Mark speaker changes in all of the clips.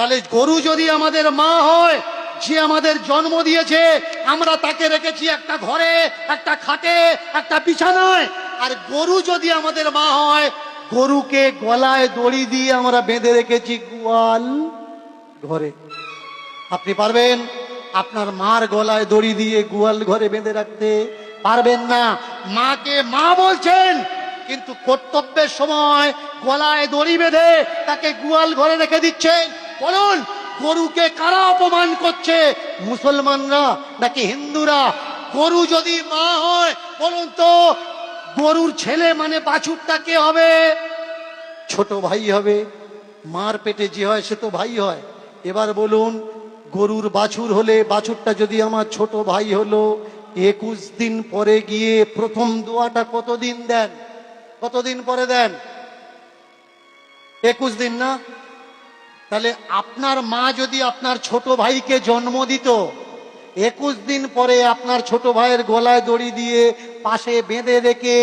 Speaker 1: তাহলে গরু যদি আমাদের মা হয়, যে আমাদের জন্ম দিয়েছে, আমরা তাকে রেখেছি একটা ঘরে, একটা খাটে, একটা বিছানায়। আর গরু যদি আমাদের মা হয়, গরুকে গলায় দড়ি দিয়ে আমরা বেঁধে রেখেছি গোয়াল ঘরে। আপনি পারবেন আপনার মার গলায় দড়ি দিয়ে গোয়াল ঘরে বেঁধে রাখতে? পারবেন না। মাকে মা বলছেন, কিন্তু কর্তব্যের সময় গলায় দড়ি বেঁধে তাকে গোয়াল ঘরে রেখে দিচ্ছেন। বলুন, গরুকে কারা অপমান করছে? মুসলমানরা নাকি হিন্দুরা? গরু যদি মা হয়, বলুন তো গরুর ছেলে মানে বাছুরটা কে হবে? ছোট ভাই হবে। মার পেটে যে হয় সে তো ভাই হয়। এবার বলুন, গরুর বাছুর হলে, বাছুরটা যদি আমার ছোট ভাই হলো, 21 দিন পরে গিয়ে প্রথম দোয়াটা কতদিন দেন? কতদিন পরে দেন? 21 দিন না? তাহলে আপনার মা যদি আপনার ছোট ভাইকে জন্ম দিত, 21 দিন পরে আপনার ছোট ভাইয়ের গলায় দড়ি দিয়ে পাশে বেঁধে রেখে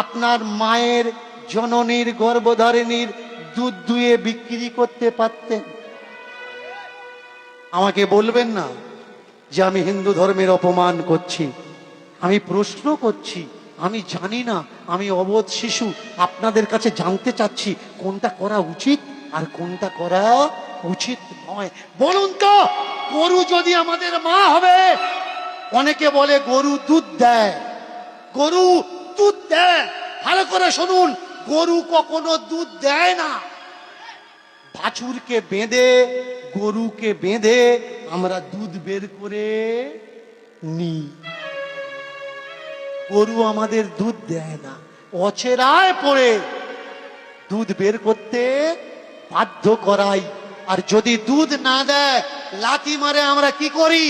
Speaker 1: আপনার মায়ের জননীর গর্ভধারিণীর দুধ দুয়ে বিক্রি করতে পারতেন? আমাকে বলবেন না যে আমি হিন্দু ধর্মের অপমান করছি। আমি প্রশ্ন করছি, আমি জানি না, আমি অবোধ শিশু। আপনাদের কাছে জানতে চাচ্ছি কোনটা করা উচিত আর কোনটা করা উচিত নয়। বলুন তো, গরু যদি আমাদের মা হবে, অনেকে বলে গরু দুধ দেয়, গরু দুধ দেয়। ভালো করে শুনুন, গরু কখনো দুধ দেয় না। বাছুরকে বেঁধে, গরুকে বেঁধে আমরা দুধ বের করে নিই। গরু আমাদের দুধ দেয় না, অচেরায় পড়ে দুধ বের করতে বাধ্য করাই। আর যদি দুধ না দেয়, লাথি মারে আমরা কি করি?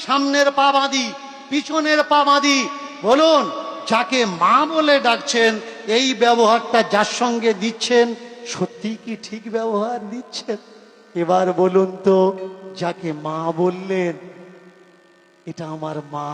Speaker 1: সামনের পা বাঁধি, পিছনের পা বাঁধি। বলুন, যাকে মা বলে ডাকছেন, এই ব্যবহারটা যার সঙ্গে দিচ্ছেন, সত্যি কি ঠিক ব্যবহার দিচ্ছেন? এবার বলুন তো, যাকে মা বললেন, এটা আমার মা।